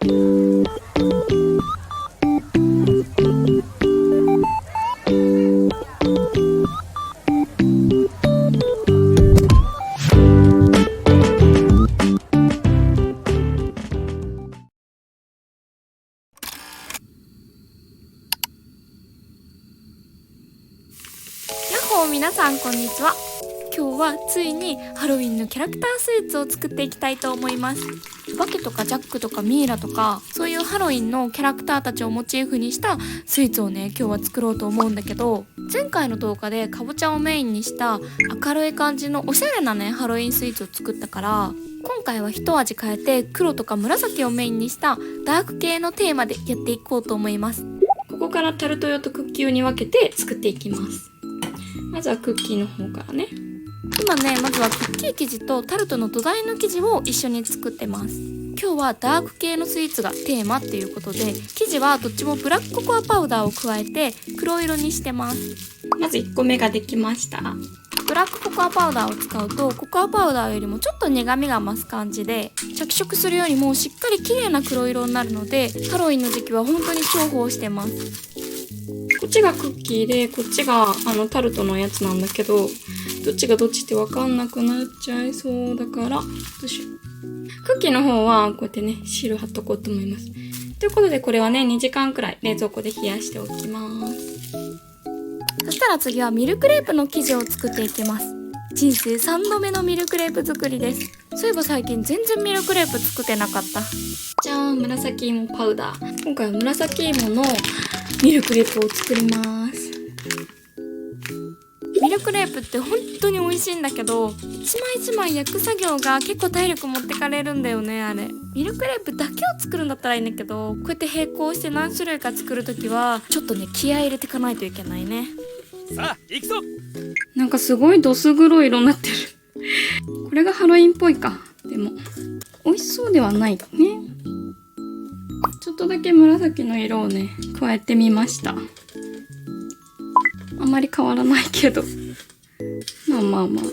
皆さんこんにちは。今日はついにハロウィンのキャラクタースイーツを作っていきたいと思います。お化けとかジャックとかミイラとか、そういうハロウィンのキャラクターたちをモチーフにしたスイーツをね、今日は作ろうと思うんだけど、前回の動画でかぼちゃをメインにした明るい感じのおしゃれなねハロウィンスイーツを作ったから、今回は一味変えて黒とか紫をメインにしたダーク系のテーマでやっていこうと思います。ここからタルト用とクッキー用に分けて作っていきます。まずはクッキーの方からね。今ね、まずはクッキー生地とタルトの土台の生地を一緒に作ってます。今日はダーク系のスイーツがテーマっていうことで、生地はどっちもブラックココアパウダーを加えて黒色にしてます。まず1個目ができました。ブラックココアパウダーを使うとココアパウダーよりもちょっと苦味が増す感じで、着色するよりもしっかり綺麗な黒色になるので、ハロウィンの時期は本当に重宝してます。こっちがクッキーで、こっちがタルトのやつなんだけど、どっちがどっちってわかんなくなっちゃいそうだから、どうしよう。クッキーの方はこうやってね、シール貼っとこうと思います。ということでこれはね、2時間くらい冷蔵庫で冷やしておきます。そしたら次はミルクレープの生地を作っていきます。人生3度目のミルクレープ作りです。そういえば最近全然ミルクレープ作ってなかった。じゃーん、紫芋パウダー。今回は紫芋のミルクレープを作ります。ミルクレープって本当に美味しいんだけど、一枚一枚焼く作業が結構体力持ってかれるんだよね。あれミルクレープだけを作るんだったらいいんだけど、こうやって並行して何種類か作るときはちょっとね気合い入れていかないといけないね。さあ行くぞ。なんかすごいどす黒い色になってるこれがハロウィンっぽいか。でも美味しそうではないね。ちょっとだけ紫の色をね加えてみました。あんまり変わらないけど、まあまあまあ、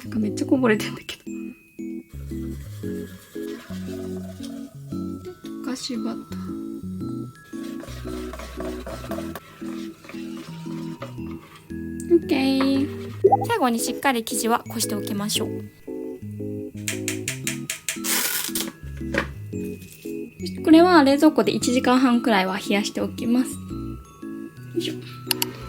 なんかめっちゃこぼれてんだけど。溶かしバター。オッケー。最後にしっかり生地はこしておきましょう。これは冷蔵庫で1時間半くらいは冷やしておきます。よいしょ。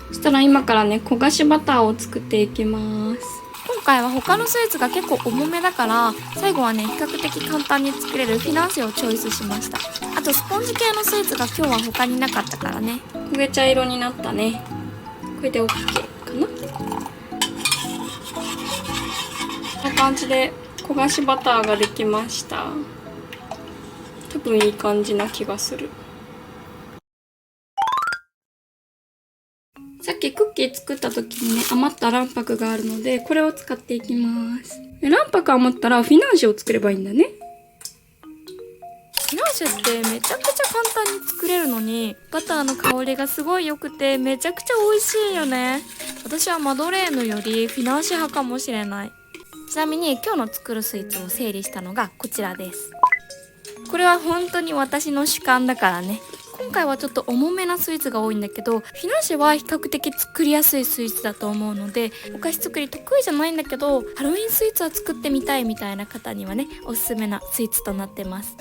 そしたら今からね、焦がしバターを作っていきます。今回は他のスイーツが結構重めだから、最後はね、比較的簡単に作れるフィナンシェをチョイスしました。あとスポンジ系のスイーツが今日は他になかったからね。焦げ茶色になったね。これで OK かな。こんな感じで焦がしバターができました。多分いい感じな気がする。さっきクッキー作った時にね、余った卵白があるので、これを使っていきます。卵白余ったらフィナンシェを作ればいいんだね。フィナンシェってめちゃくちゃ簡単に作れるのに、バターの香りがすごい良くてめちゃくちゃ美味しいよね。私はマドレーヌよりフィナンシェ派かもしれない。ちなみに今日の作るスイーツを整理したのがこちらです。これは本当に私の主観だからね。今回はちょっと重めなスイーツが多いんだけど、フィナンシェは比較的作りやすいスイーツだと思うので、お菓子作り得意じゃないんだけどハロウィンスイーツは作ってみたいみたいな方にはね、おすすめなスイーツとなってます。さ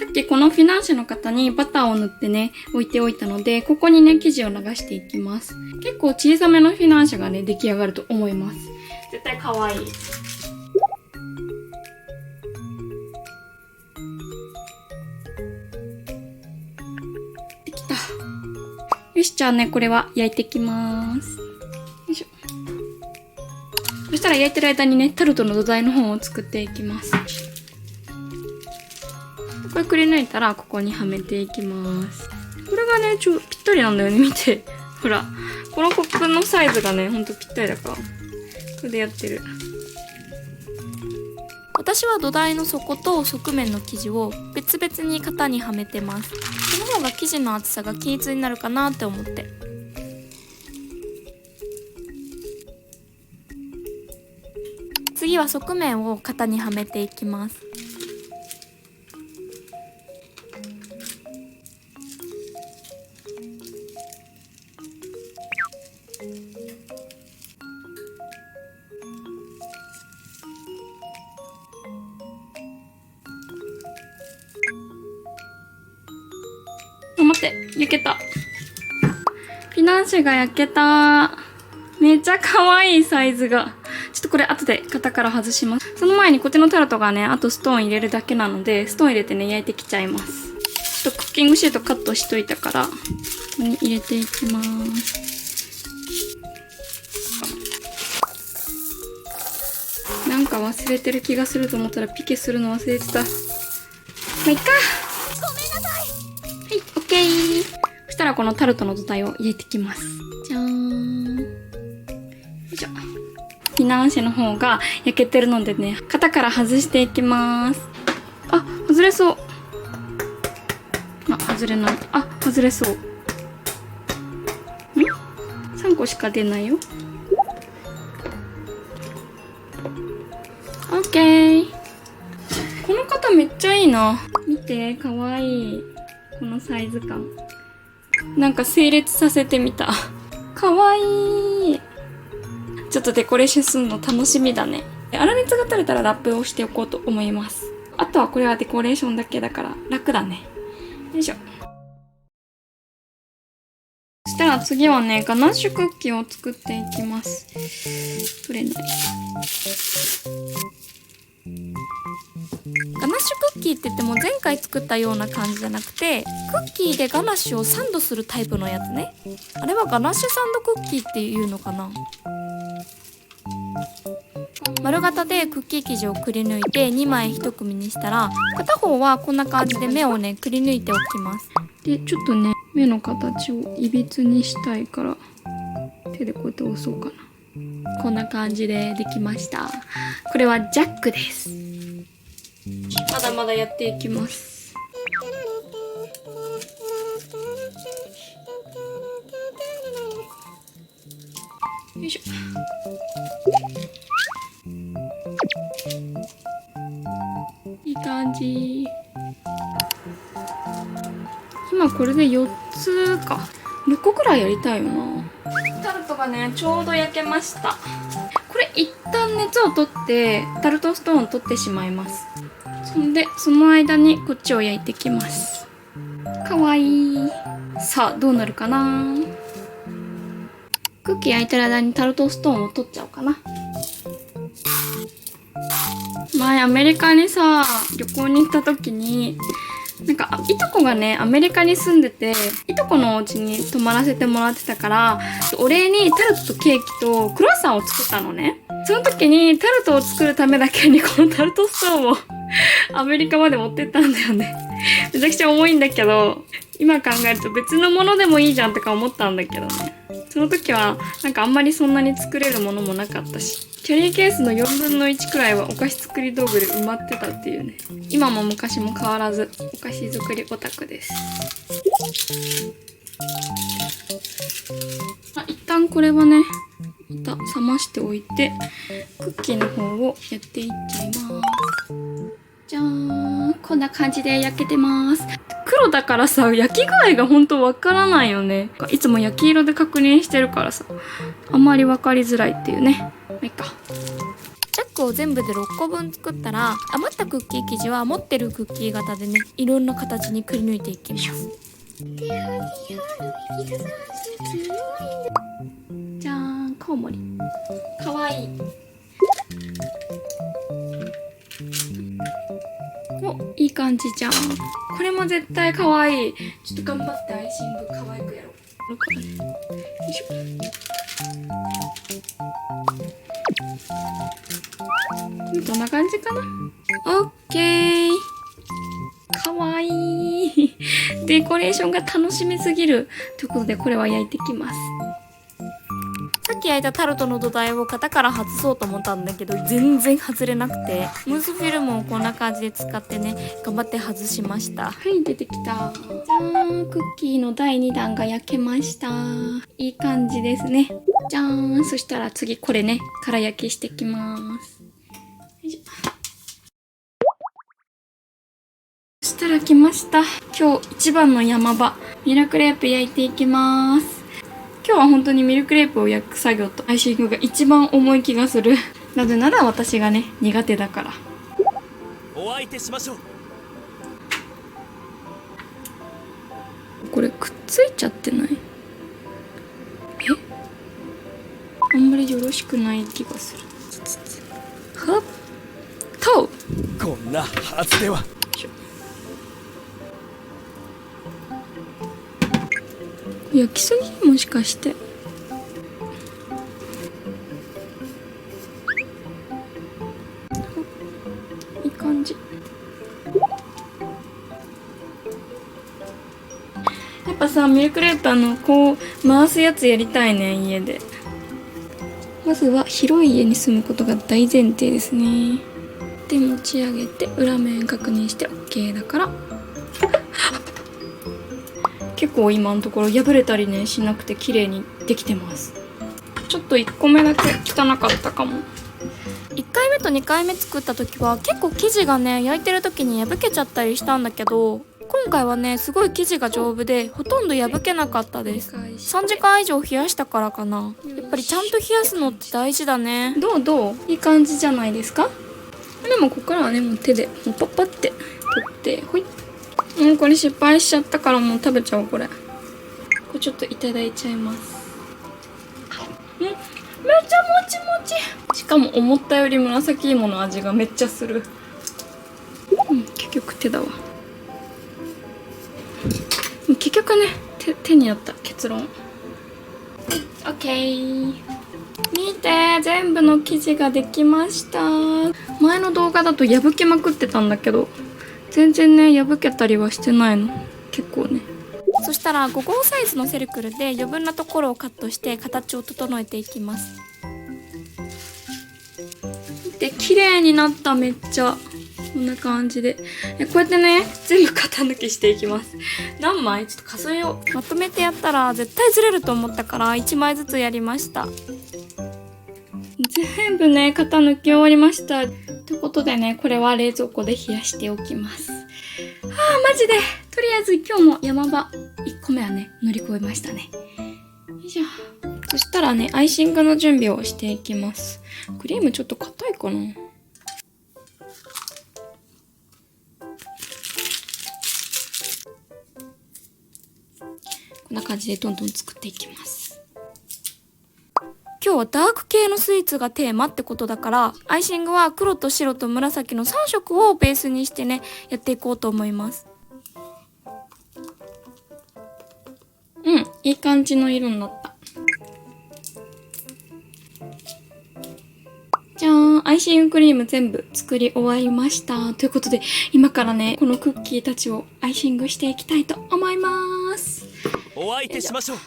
っきこのフィナンシェの型にバターを塗ってね置いておいたので、ここにね生地を流していきます。結構小さめのフィナンシェがね出来上がると思います。絶対可愛い。よし、じゃあね、これは焼いていきます。よいしょ。そしたら焼いてる間にね、タルトの土台の方を作っていきます。これくり抜いたら、ここにはめていきます。これがね、ぴったりなんだよね、見て。ほら。このコップのサイズがね、ほんとぴったりだから。これでやってる。私は土台の底と側面の生地を別々に型にはめてます。その方が生地の厚さが均一になるかなって思って。次は側面を型にはめていきます。待って、焼けた。フィナンシェが焼けた。めっちゃ可愛いサイズが。ちょっとこれ後で型から外します。その前にこっちのタルトがね、あとストーン入れるだけなので、ストーン入れてね、焼いてきちゃいます。ちょっとクッキングシートカットしといたから、ここに入れていきます。なんか忘れてる気がすると思ったらピケするの忘れてた。まあ、いっか。ごめんなさい。はい、オッケー。そしたらこのタルトの土台を入れていきます。じゃーん。よいしょ。フィナンシェの方が焼けてるのでね、型から外していきます。あ、外れそう。あ、外れない。あ、外れそう。3個しか出ないよ。オッケー。この型めっちゃいいな。見て、かわいい。このサイズ感。なんか整列させてみた。かわいい。ちょっとデコレーションするの楽しみだね。粗熱が取れたらラップをしておこうと思います。あとはこれはデコレーションだけだから楽だね。よいしょ。そしたら次はね、ガナッシュクッキーを作っていきます。取れない。ガナッシュクッキーって言っても前回作ったような感じじゃなくて、クッキーでガナッシュをサンドするタイプのやつね。あれはガナッシュサンドクッキーっていうのかな。丸型でクッキー生地をくり抜いて2枚1組にしたら、片方はこんな感じで目をねくり抜いておきます。でちょっとね目の形をいびつにしたいから手でこうやって押そうかな。こんな感じでできました。これはジャックです。まだまだやっていきます。よいしょ。いい感じ。今これで4つか。6個くらいやりたいよな。タルトがねちょうど焼けました。これ一旦熱を取ってタルトストーンを取ってしまいます。そんでその間にこっちを焼いていきます。かわいい。さあどうなるかな。クッキー焼いてる間にタルトストーンを取っちゃおうかな。前アメリカにさ旅行に行った時になんかいとこがねアメリカに住んでて、いとこのお家に泊まらせてもらってたから、お礼にタルトとケーキとクロワッサンを作ったのね。その時にタルトを作るためだけにこのタルトストーンをアメリカまで持ってったんだよね。めちゃくちゃ重いんだけど、今考えると別のものでもいいじゃんとか思ったんだけどね。その時はなんかあんまりそんなに作れるものもなかったし、キャリーケースの4分の1くらいはお菓子作り道具で埋まってたっていうね。今も昔も変わらずお菓子作りオタクです。一旦これはねまた冷ましておいて、クッキーの方をやっていっちゃいます。じゃーん、こんな感じで焼けてます。黒だからさ焼き具合がほんとわからないよね。いつも焼き色で確認してるからさあんまり分かりづらいっていうね。まあいいか。ジャックを全部で6個分作ったら、余ったクッキー生地は持ってるクッキー型でねいろんな形にくり抜いていきます。じゃーん、コウモリかわいい。お、いい感じじゃん。これも絶対かわいい。ちょっと頑張ってアイシングかわいくやろう。よいしょ。どんな感じかな。オッケー。かわいい。デコレーションが楽しみすぎる。ということでこれは焼いていきます。さっき焼いたタルトの土台を型から外そうと思ったんだけど全然外れなくて、ムースフィルムをこんな感じで使ってね頑張って外しました。はい、出てきた。じゃーん、クッキーの第2弾が焼けました。いい感じですね。じゃーん。そしたら次これねから焼きしていきます。よいしょ。そしたら来ました。今日一番の山場、ミルクレープ焼いていきます。今日は本当にミルクレープを焼く作業とアイシングが一番重い気がする。なぜなら私がね苦手だから。お相手しましょう。これくっついちゃってない？あんまりよろしくない気がする。はっとこんなはずでは。焼きすぎもしかして。いい感じ。やっぱさ、ミルクレープこう回すやつやりたいね、家で。まずは広い家に住むことが大前提ですね。で、持ち上げて裏面確認して OK だから結構今のところ破れたりねしなくて綺麗にできてます。ちょっと1個目だけ汚かったかも。1回目と2回目作った時は結構生地がね焼いてる時に破けちゃったりしたんだけど、今回はねすごい生地が丈夫でほとんど破けなかったです。3時間以上冷やしたからかな。やっぱりちゃんと冷やすのって大事だね。どういい感じじゃないですか。でもここからはねもう手でもうパッパって取ってほい。これ失敗しちゃったからもう食べちゃおう。これちょっといただいちゃいます。めっちゃもちもち。しかも思ったより紫芋の味がめっちゃする。結局手だわ。結局ね手にあった結論。オッケー。見て、全部の生地ができました。前の動画だと破けまくってたんだけど全然ね破けたりはしてないの。結構ね。そしたら5号サイズのセルクルで余分なところをカットして形を整えていきます。で、綺麗になった。めっちゃこんな感じでこうやってね全部型抜きしていきます。何枚ちょっと数えよう。まとめてやったら絶対ずれると思ったから1枚ずつやりました。全部ね型抜き終わりました。ということでね、これは冷蔵庫で冷やしておきます。マジでとりあえず今日も山場1個目はね乗り越えましたね。よいしょ。そしたらねアイシングの準備をしていきます。クリームちょっと硬いかな。こんな感じでどんどん作っていきます。今日はダーク系のスイーツがテーマってことだから、アイシングは黒と白と紫の3色をベースにしてねやっていこうと思います。いい感じの色になった。じゃーん、アイシングクリーム全部作り終わりました。ということで今からねこのクッキーたちをアイシングしていきたいと思います。お相手しましょう。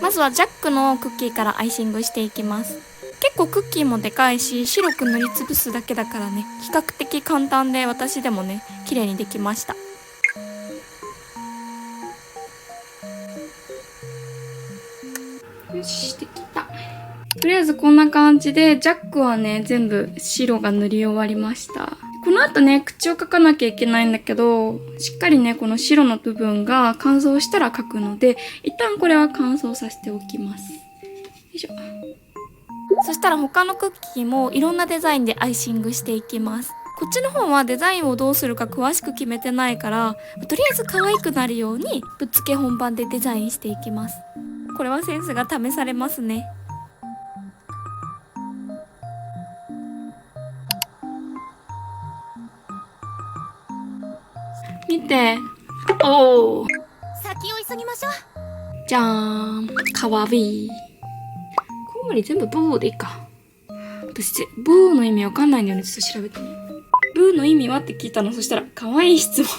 まずはジャックのクッキーからアイシングしていきます。結構クッキーもでかいし白く塗りつぶすだけだからね比較的簡単で私でもね綺麗にできました。よし、できた。とりあえずこんな感じでジャックはね全部白が塗り終わりました。この後ね口を描かなきゃいけないんだけど、しっかりねこの白の部分が乾燥したら描くので一旦これは乾燥させておきます。よいしょ。そしたら他のクッキーもいろんなデザインでアイシングしていきます。こっちの方はデザインをどうするか詳しく決めてないから、とりあえず可愛くなるようにぶっつけ本番でデザインしていきます。これはセンスが試されますね。見て。おー。先を急ぎましょう。じゃーん。かわいい。コウモリ全部ブーでいいか。私、ブーの意味わかんないんだよね。ちょっと調べてみよう。ブーの意味はって聞いたの。そしたら、かわいい質問。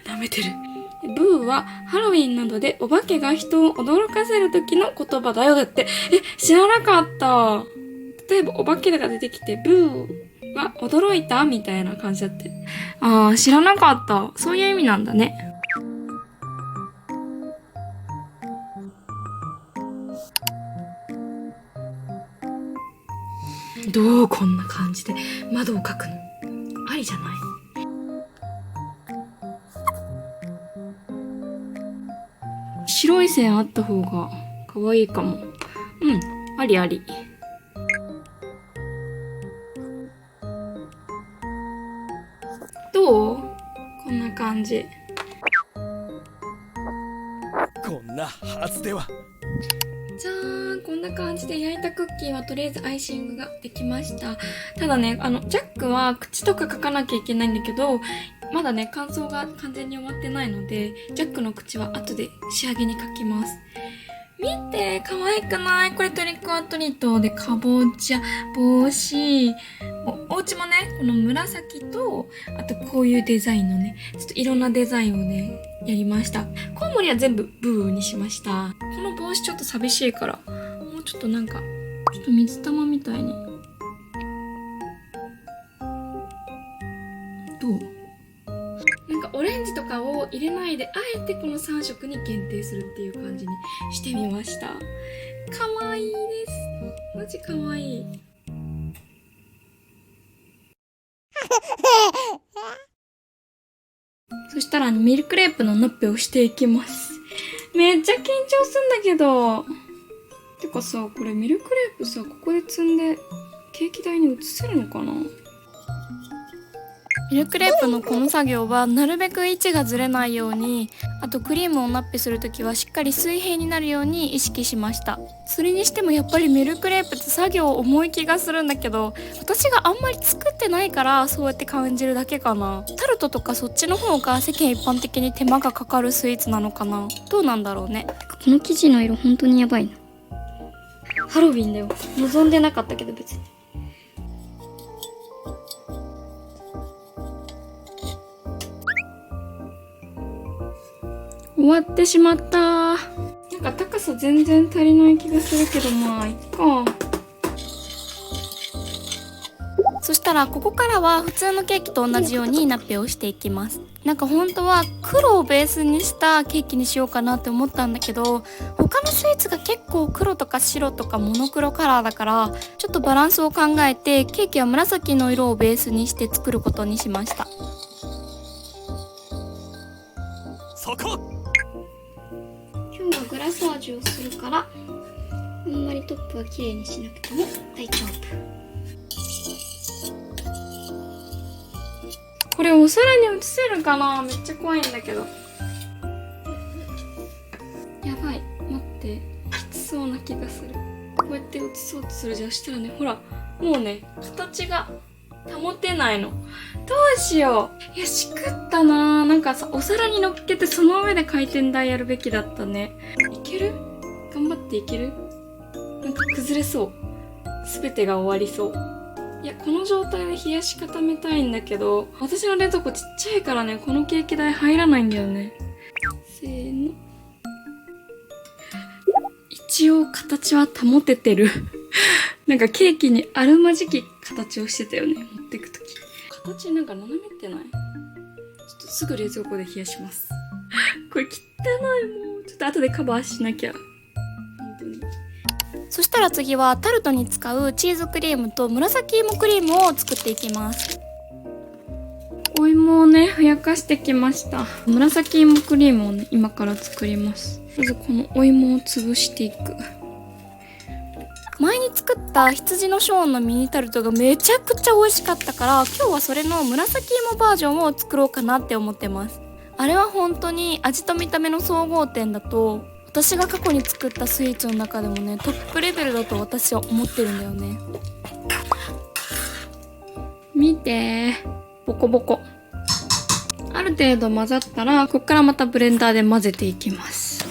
舐めてる。ブーはハロウィンなどでお化けが人を驚かせる時の言葉だよだって。知らなかった。例えばお化けが出てきて、ブーは驚いたみたいな感じだって。知らなかった。そういう意味なんだね。どうこんな感じで窓を描くのありじゃない？白い線あった方が可愛いかも。ありあり。どう？感じ。こんなはずでは。じゃーん、こんな感じで焼いたクッキーはとりあえずアイシングができました。ただね、ジャックは口とか描かなきゃいけないんだけど、まだね、乾燥が完全に終わってないので、ジャックの口は後で仕上げに描きます。見て、可愛くない？これトリックオアトリートでかぼちゃ、帽子、お家もね、この紫と、あとこういうデザインのね、ちょっといろんなデザインをね、やりました。コウモリは全部ブーにしました。この帽子ちょっと寂しいから、もうちょっとなんか、ちょっと水玉みたいに。どう？なんかオレンジとかを入れないで、あえてこの3色に限定するっていう感じにしてみました。かわいいです。マジかわいい。そしたらミルクレープのナッペをしていきます。めっちゃ緊張すんだけど。てかさ、これミルクレープさ、ここで積んでケーキ台に移せるのかな？ミルクレープのこの作業はなるべく位置がずれないように、あとクリームをナッペするときはしっかり水平になるように意識しました。それにしてもやっぱりミルクレープって作業重い気がするんだけど、私があんまり作ってないからそうやって感じるだけかな。タルトとかそっちの方が世間一般的に手間がかかるスイーツなのかな。どうなんだろうね。この生地の色本当にやばいな。ハロウィンだよ。望んでなかったけど別に。終わってしまった。なんか高さ全然足りない気がするけど、まあいっか。そしたらここからは普通のケーキと同じようにナッペをしていきます。なんか本当は黒をベースにしたケーキにしようかなって思ったんだけど、他のスイーツが結構黒とか白とかモノクロカラーだから、ちょっとバランスを考えてケーキは紫の色をベースにして作ることにしました。そこ。今日はグラサージュをするから、あんまりトップは綺麗にしなくても大丈夫。これお皿に移せるかな？めっちゃ怖いんだけど。やばい。待って。きつそうな気がする。こうやって移そうとするじゃん。したらね、ほら、もうね、形が保てないの。どうしよう。いや、しくったなぁ。なんかさ、お皿に乗っけてその上で回転台やるべきだったね。いける？頑張っていける？なんか崩れそう。すべてが終わりそう。いや、この状態で冷やし固めたいんだけど、私の冷蔵庫ちっちゃいからね、このケーキ台入らないんだよね。せーの。一応形は保ててる。なんかケーキにあるまじき形をしてたよね、持ってくとき。形なんか斜めってない？ちょっとすぐ冷蔵庫で冷やします。これ汚い、もう。ちょっと後でカバーしなきゃ。本当に。そしたら次はタルトに使うチーズクリームと紫芋クリームを作っていきます。お芋をね、ふやかしてきました。紫芋クリームをね、今から作ります。まずこのお芋を潰していく。前に作った羊のショーンのミニタルトがめちゃくちゃ美味しかったから、今日はそれの紫芋バージョンを作ろうかなって思ってます。あれは本当に味と見た目の総合点だと、私が過去に作ったスイーツの中でもね、トップレベルだと私は思ってるんだよね。見てー、ボコボコ。ある程度混ざったら、ここからまたブレンダーで混ぜていきます。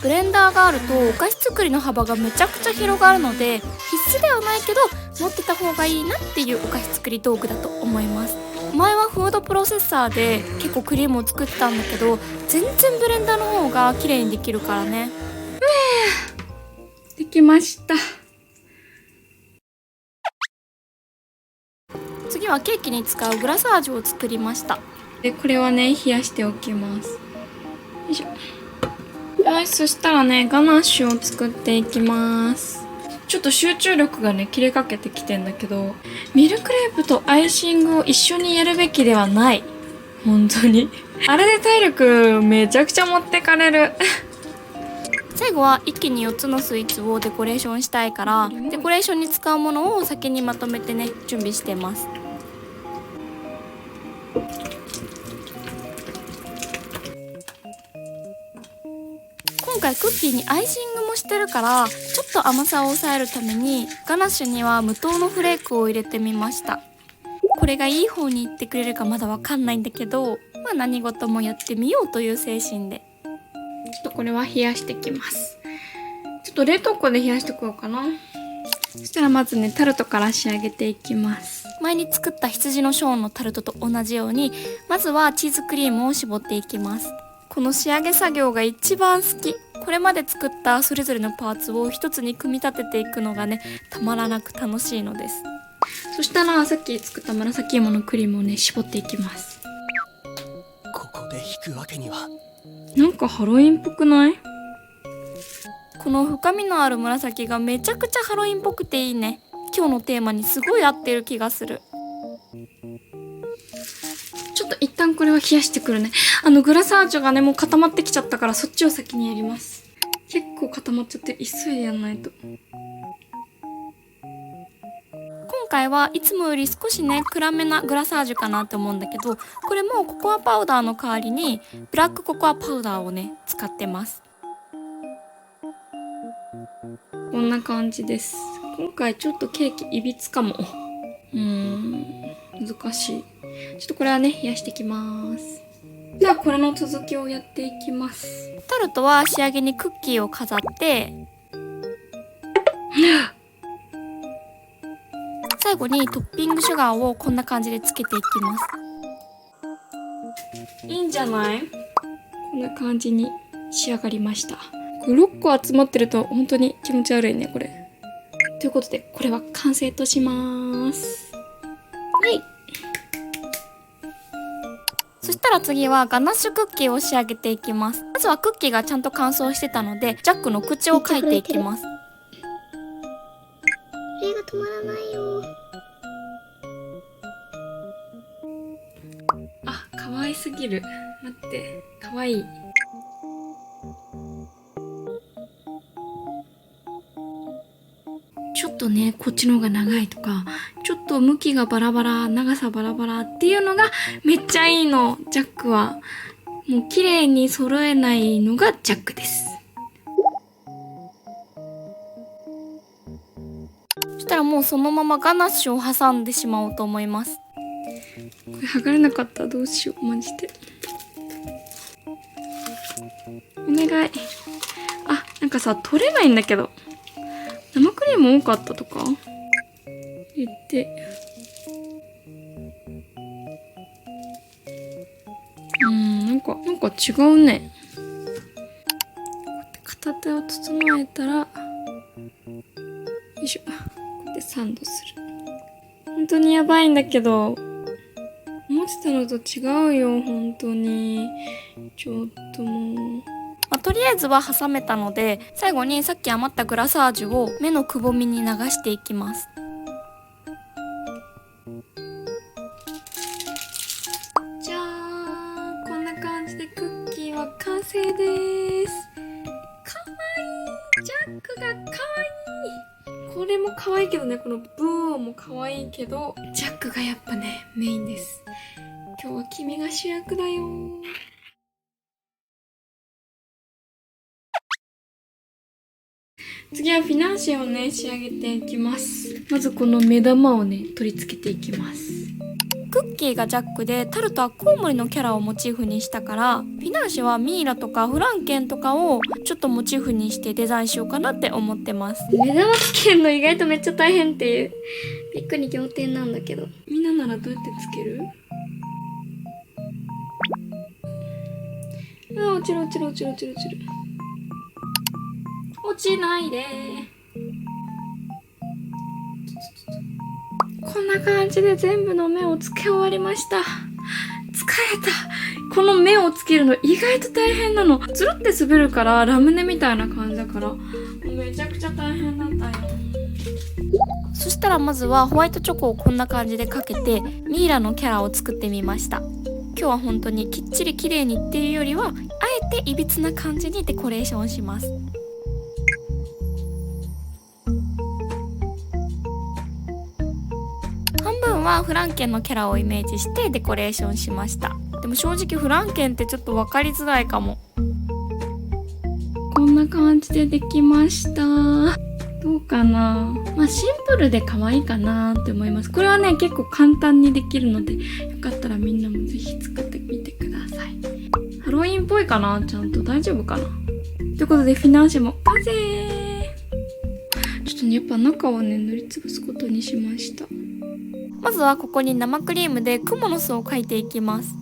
ブレンダーがあるとお菓子作りの幅がめちゃくちゃ広がるので、必須ではないけど持ってた方がいいなっていうお菓子作り道具だと思います。前はフードプロセッサーで結構クリームを作ってたんだけど、全然ブレンダーの方が綺麗にできるからね。できました。次はケーキに使うグラサージュを作りました。で、これはね、冷やしておきます。よいしょ。よし、そしたらね、ガナッシュを作っていきます。ちょっと集中力がね、切れかけてきてんだけど、ミルクレープとアイシングを一緒にやるべきではない。本当に。あれで体力めちゃくちゃ持ってかれる。最後は一気に4つのスイーツをデコレーションしたいから、デコレーションに使うものを先にまとめてね、準備してます。回クッキーにアイシングもしてるから、ちょっと甘さを抑えるためにガナッシュには無糖のフレークを入れてみました。これがいい方にいってくれるかまだわかんないんだけど、何事もやってみようという精神で。ちょっとこれは冷やしてきます。ちょっと冷凍庫で冷やしてこようかな。そしたらまずね、タルトから仕上げていきます。前に作った羊のショーンのタルトと同じように、まずはチーズクリームを絞っていきます。この仕上げ作業が一番好き。これまで作ったそれぞれのパーツを一つに組み立てていくのがね、たまらなく楽しいのです。そしたらさっき作った紫芋のクリームをね、絞っていきます。ここで引くわけには。なんかハロウィンっぽくない？この深みのある紫がめちゃくちゃハロウィンっぽくていいね。今日のテーマにすごい合ってる気がする。ちょっと一旦これは冷やしてくるね。グラサージュがね、もう固まってきちゃったから、そっちを先にやります。結構固まっちゃって、急いでやんないと。今回はいつもより少しね、暗めなグラサージュかなって思うんだけど、これもココアパウダーの代わりにブラックココアパウダーをね、使ってます。こんな感じです。今回ちょっとケーキいびつかも。難しい。ちょっとこれはね、冷やしていきます。じゃあこれの続きをやっていきます。タルトは仕上げにクッキーを飾って最後にトッピングシュガーをこんな感じでつけていきます。いいんじゃない？こんな感じに仕上がりました。これ6個集まってると本当に気持ち悪いね、これ。ということで、これは完成とします。はい。そしたら次はガナッシュクッキーを仕上げていきます。まずはクッキーがちゃんと乾燥してたので、ジャックの口を描いていきます。絵が止まらないよ。あ、可愛すぎる。待って、可愛い。ちょっとね、こっちの方が長いとか、ちょっと向きがバラバラ、長さバラバラっていうのがめっちゃいいの、ジャックは。もう綺麗に揃えないのがジャックです。そしたらもうそのままガナッシュを挟んでしまおうと思います。これ剥がれなかったらどうしよう、マジで。お願い。あ、なんかさ、取れないんだけど。生クリーム多かったとか言って。なんか違うね。こうやって片手を整えたら、よいしょ。こうやってサンドする。本当にやばいんだけど、思ってたのと違うよ、本当に。ちょっともう。とりあえずは挟めたので、最後にさっき余ったグラサージュを目のくぼみに流していきます。じゃーん、こんな感じでクッキーは完成です。かわいい、ジャックがかわいい。これもかわいいけどね、このブーンもかわいいけど、ジャックがやっぱね、メインです。今日は君が主役だよ。次はフィナンシェをね、仕上げていきます。まずこの目玉をね、取り付けていきます。クッキーがジャックで、タルトはコウモリのキャラをモチーフにしたから、フィナンシェはミイラとかフランケンとかをちょっとモチーフにしてデザインしようかなって思ってます。目玉つけるの意外とめっちゃ大変っていう。びっくり仰天なんだけど。みんなならどうやってつける？あ、落ちる落ちる落ちる落ちる落ちる。落ちないで。こんな感じで全部の目をつけ終わりました。疲れた。この目をつけるの意外と大変なの。つるって滑るからラムネみたいな感じだから、めちゃくちゃ大変だったよ。そしたらまずはホワイトチョコをこんな感じでかけてミイラのキャラを作ってみました。今日は本当にきっちり綺麗にっていうよりは、あえていびつな感じにデコレーションします。半分はフランケンのキャラをイメージしてデコレーションしました。でも正直フランケンってちょっと分かりづらいかも。こんな感じでできました。どうかな。シンプルで可愛いかなって思います。これはね結構簡単にできるので、よかったらみんなもぜひ作ってみてください。ハロウィンっぽいかな。ちゃんと大丈夫かな。ということでフィナンシェも完成。ちょっとねやっぱ中をね塗りつぶすことにしました。まずはここに生クリームでクモの巣を描いていきます。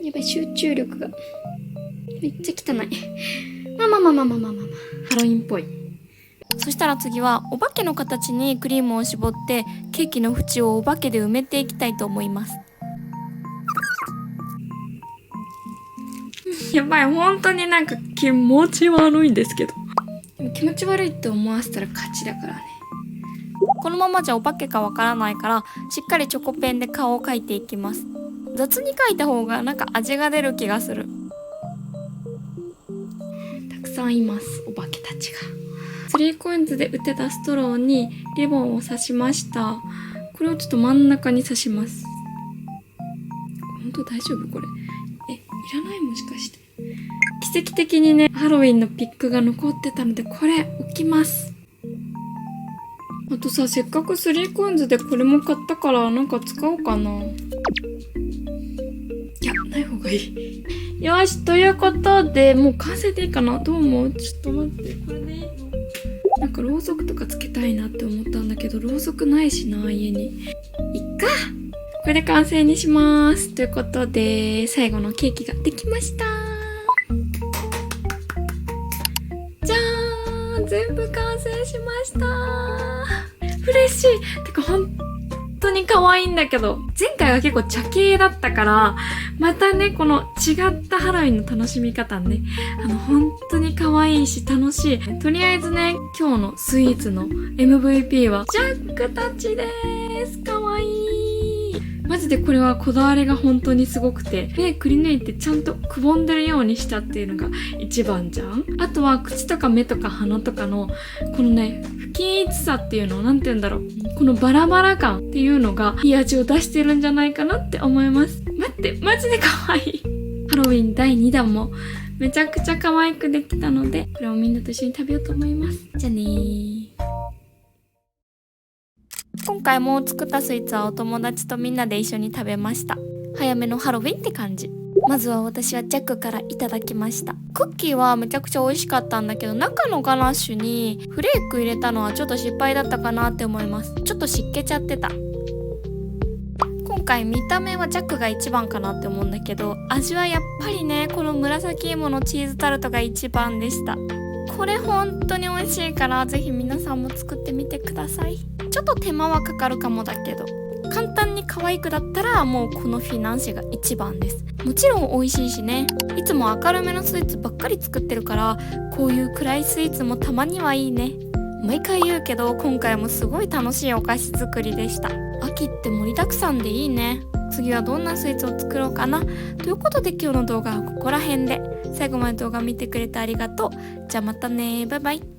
やばい、集中力がめっちゃ汚い。ハロウィンっぽい。そしたら次はお化けの形にクリームを絞ってケーキの縁をお化けで埋めていきたいと思います。やばい、本当になんか気持ち悪いんですけど、でも気持ち悪いって思わせたら勝ちだからね。このままじゃお化けかわからないから、しっかりチョコペンで顔を描いていきます。雑に描いた方がなんか味が出る気がする。たくさんいます、お化けたちが。3COINS で売ってたストローにリボンを刺しました。これをちょっと真ん中に刺します。本当大丈夫これ。いらない、もしかして。奇跡的にねハロウィンのピックが残ってたので、これ置きます。あとさ、せっかく3COINS でこれも買ったからなんか使おうかな。いや、ない方がいい。よし、ということでもう完成でいいかな。どう思う？ちょっと待って、これでいいの？なんかろうそくとかつけたいなって思ったんだけど、ろうそくないしな、家に。いっか。これで完成にします。ということで最後のケーキができました。じゃーん、全部完成しました。嬉しい。てか本当に可愛いんだけど、前回は結構茶系だったから、またねこの違ったハロウィンの楽しみ方ね、本当に可愛いし楽しい。とりあえずね、今日のスイーツの MVP はジャックたちです。可愛い。マジでこれはこだわりが本当にすごくて、目くり抜いてちゃんとくぼんでるようにしたっていうのが一番じゃん。あとは口とか目とか鼻とかのこのね不均一さっていうのを、なんて言うんだろう、このバラバラ感っていうのがいい味を出してるんじゃないかなって思います。待って、マジで可愛い。ハロウィン第2弾もめちゃくちゃ可愛くできたので、これをみんなと一緒に食べようと思います。じゃあねー。今回も作ったスイーツはお友達とみんなで一緒に食べました。早めのハロウィンって感じ。まずは私はジャックからいただきました。クッキーはめちゃくちゃ美味しかったんだけど、中のガナッシュにフレーク入れたのはちょっと失敗だったかなって思います。ちょっと湿気ちゃってた。今回見た目はジャックが一番かなって思うんだけど、味はやっぱりねこの紫芋のチーズタルトが一番でした。これ本当に美味しいから、ぜひ皆さんも作ってみてください。ちょっと手間はかかるかもだけど、簡単に可愛くだったらもうこのフィナンシェが一番です。もちろん美味しいしね、いつも明るめのスイーツばっかり作ってるから、こういう暗いスイーツもたまにはいいね。毎回言うけど今回もすごい楽しいお菓子作りでした。秋って盛りだくさんでいいね。次はどんなスイーツを作ろうかな。ということで今日の動画はここら辺で。最後まで動画見てくれてありがとう。じゃあまたね、バイバイ。